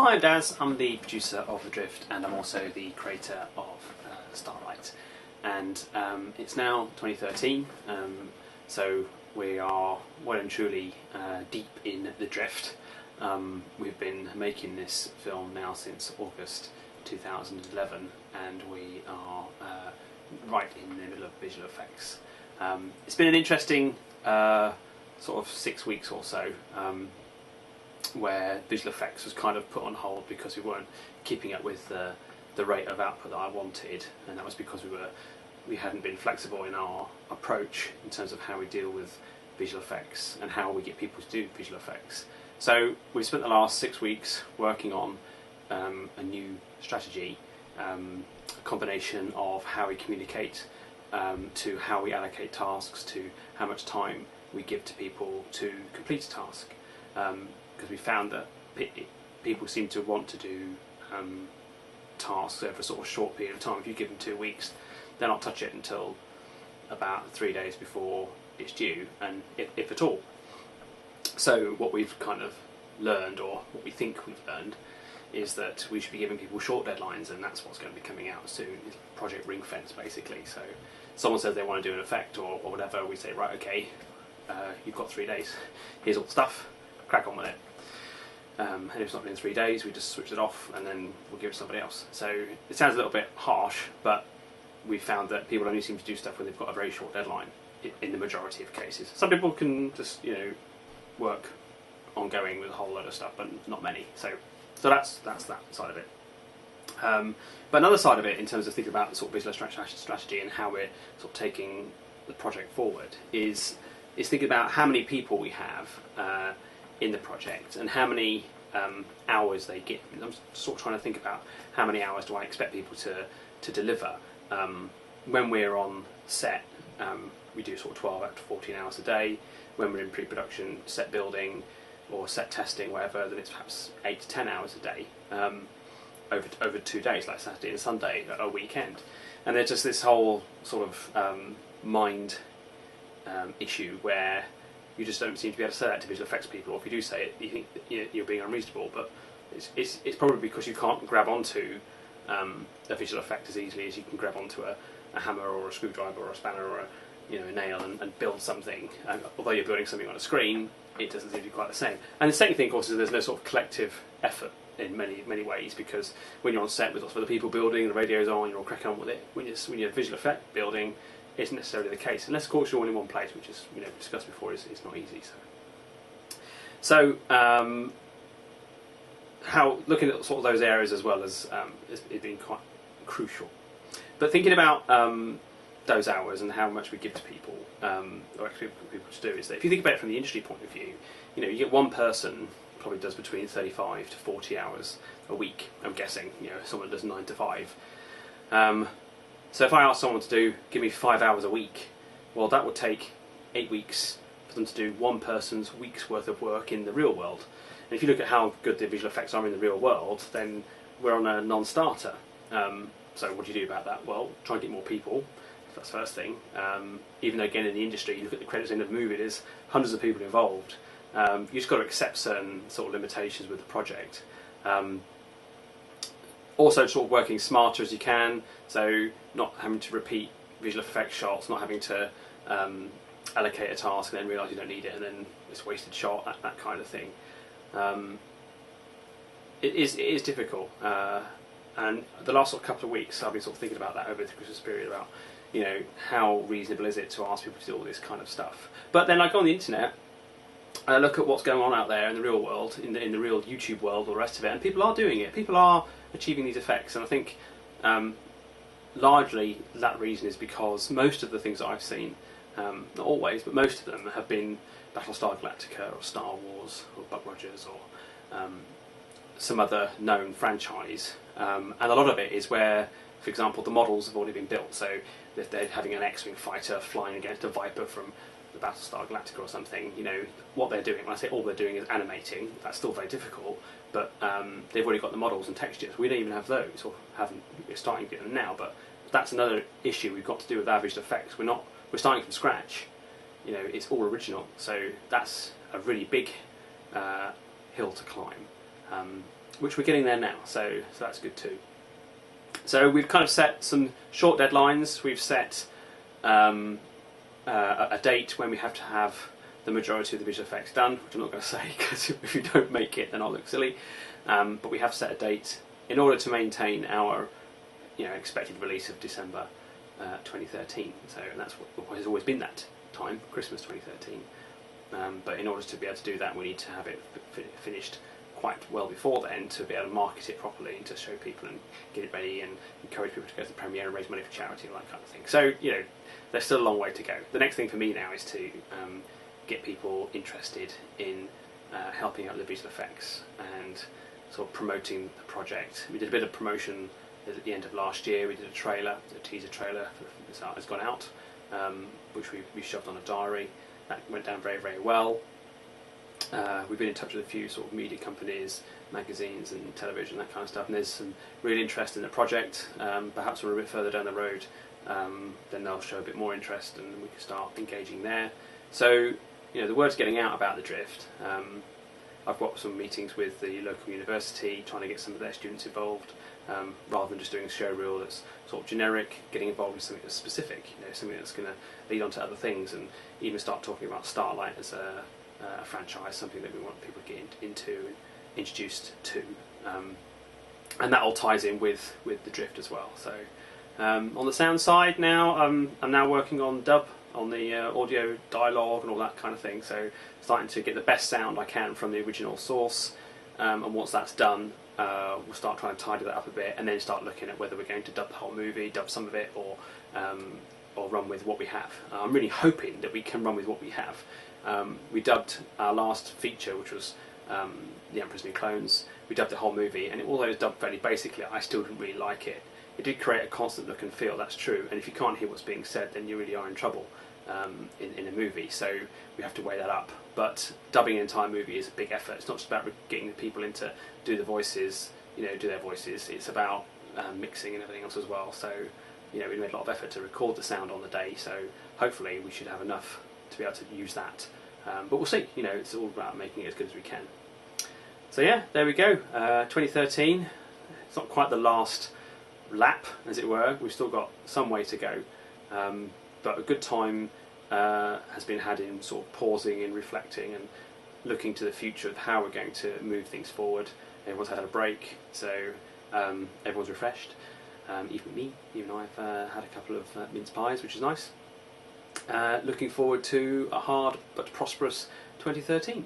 Hi, I'm Daz. I'm the producer of The Drift, and I'm also the creator of Starlight. And it's now 2013, so we are well and truly deep in The Drift. We've been making this film now since August 2011, and we are right in the middle of visual effects. It's been an interesting sort of 6 weeks or so, where visual effects was kind of put on hold because we weren't keeping up with the rate of output that I wanted, and that was because we hadn't been flexible in our approach in terms of how we deal with visual effects and how we get people to do visual effects. So we spent the last 6 weeks working on a new strategy, a combination of how we communicate, to how we allocate tasks, to how much time we give to people to complete a task. Because we found that people seem to want to do tasks over a sort of short period of time. If you give them 2 weeks, they'll not touch it until about 3 days before it's due, and if at all. So what we've kind of learned, or what we think we've learned, is that we should be giving people short deadlines, and that's what's going to be coming out soon. It's Project Ring Fence, basically. So someone says they want to do an effect or whatever, we say, right, okay, you've got 3 days, here's all the stuff, crack on with it. And if it's not in 3 days, we just switch it off and then we'll give it to somebody else. So it sounds a little bit harsh, but we found that people only seem to do stuff when they've got a very short deadline in the majority of cases. Some people can just, work ongoing with a whole load of stuff, but not many. So that's that side of it. But another side of it, in terms of thinking about the sort of visual strategy and how we're sort of taking the project forward, is thinking about how many people we have in the project and how many hours they get. I'm sort of trying to think about how many hours do I expect people to deliver. When we're on set, we do sort of 12 up to 14 hours a day. When we're in pre-production, set building or set testing, whatever, then it's perhaps 8 to 10 hours a day, over 2 days, like Saturday and Sunday, a weekend. And there's just this whole sort of mind issue where you just don't seem to be able to say that to visual effects people, or if you do say it, you think that you're being unreasonable. But it's probably because you can't grab onto a visual effect as easily as you can grab onto a hammer or a screwdriver or a spanner or a nail and build something. Although you're building something on a screen, it doesn't seem to be quite the same. And the second thing, of course, is there's no sort of collective effort in many ways, because when you're on set with lots of other people building, the radio's on, you're all cracking on with it. When you're visual effect building, isn't necessarily the case, unless of course you're all in one place, which is discussed before, is not easy. So how looking at sort of those areas as well as it's been quite crucial. But thinking about those hours and how much we give to people, or actually people to do, is that if you think about it from the industry point of view, you get one person probably does between 35 to 40 hours a week. I'm guessing someone does 9 to 5. So if I ask someone to give me 5 hours a week, well, that would take 8 weeks for them to do one person's week's worth of work in the real world. And if you look at how good the visual effects are in the real world, then we're on a non-starter. So what do you do about that? Well, try and get more people. That's the first thing. Even though, again, in the industry, you look at the credits end of the movie, there's hundreds of people involved. You just got to accept certain sort of limitations with the project. Also, sort of working smarter as you can, so not having to repeat visual effects shots, not having to allocate a task and then realise you don't need it, and then it's a wasted shot, that kind of thing. It is difficult, and the last sort of couple of weeks I've been sort of thinking about that over the Christmas period, about how reasonable is it to ask people to do all this kind of stuff. But then I go on the internet and I look at what's going on out there in the real world, in the real YouTube world, all the rest of it, and people are doing it. People are achieving these effects, and I think largely that reason is because most of the things that I've seen, not always, but most of them have been Battlestar Galactica or Star Wars or Buck Rogers or some other known franchise, and a lot of it is where, for example, the models have already been built. So if they're having an X-wing fighter flying against a Viper from the Battlestar Galactica or something, what they're doing, when I say all they're doing is animating, that's still very difficult, but they've already got the models and textures. We don't even have those, or we're starting to get them now, but that's another issue we've got to do with our visual effects. We're starting from scratch. It's all original, so that's a really big hill to climb. which we're getting there now, so that's good too. So we've kind of set some short deadlines. We've set a date when we have to have the majority of the visual effects done, which I'm not going to say because if you don't make it then I'll look silly, but we have set a date in order to maintain our expected release of December 2013. So that's what has always been that time, Christmas 2013. But in order to be able to do that, we need to have it finished quite well before then to be able to market it properly and to show people and get it ready and encourage people to go to the premiere and raise money for charity and that kind of thing. So there's still a long way to go. The next thing for me now is to get people interested in helping out with the visual effects and sort of promoting the project. We did a bit of promotion at the end of last year. We did a trailer, a teaser trailer has gone out, which we shoved on a diary. That went down very, very well. We've been in touch with a few sort of media companies, magazines and television, that kind of stuff, and there's some real interest in the project. Perhaps we're a bit further down the road, then they'll show a bit more interest and we can start engaging there. So the word's getting out about the Drift. I've got some meetings with the local university trying to get some of their students involved, rather than just doing a show reel that's sort of generic, getting involved in something that's specific, something that's going to lead on to other things, and even start talking about Starlight as a franchise, something that we want people to get into and introduced to, and that all ties in with the Drift as well. So on the sound side now, I'm now working on dub, on the audio dialogue and all that kind of thing, so starting to get the best sound I can from the original source, and once that's done, we'll start trying to tidy that up a bit and then start looking at whether we're going to dub the whole movie, dub some of it, or run with what we have. I'm really hoping that we can run with what we have. We dubbed our last feature, which was The Emperor's New Clones. We dubbed the whole movie, and although it was dubbed fairly basically, I still didn't really like it. It did create a constant look and feel, that's true, and if you can't hear what's being said, then you really are in trouble in a movie, so we have to weigh that up. But dubbing an entire movie is a big effort. It's not just about getting the people in to do the voices, do their voices, it's about mixing and everything else as well. So we made a lot of effort to record the sound on the day, so hopefully we should have enough to be able to use that. But we'll see, it's all about making it as good as we can. So yeah, there we go, 2013. It's not quite the last lap, as it were. We've still got some way to go, but a good time has been had in sort of pausing and reflecting and looking to the future of how we're going to move things forward. Everyone's had a break, so everyone's refreshed. Even me, even I've had a couple of mince pies, which is nice. Looking forward to a hard but prosperous 2013.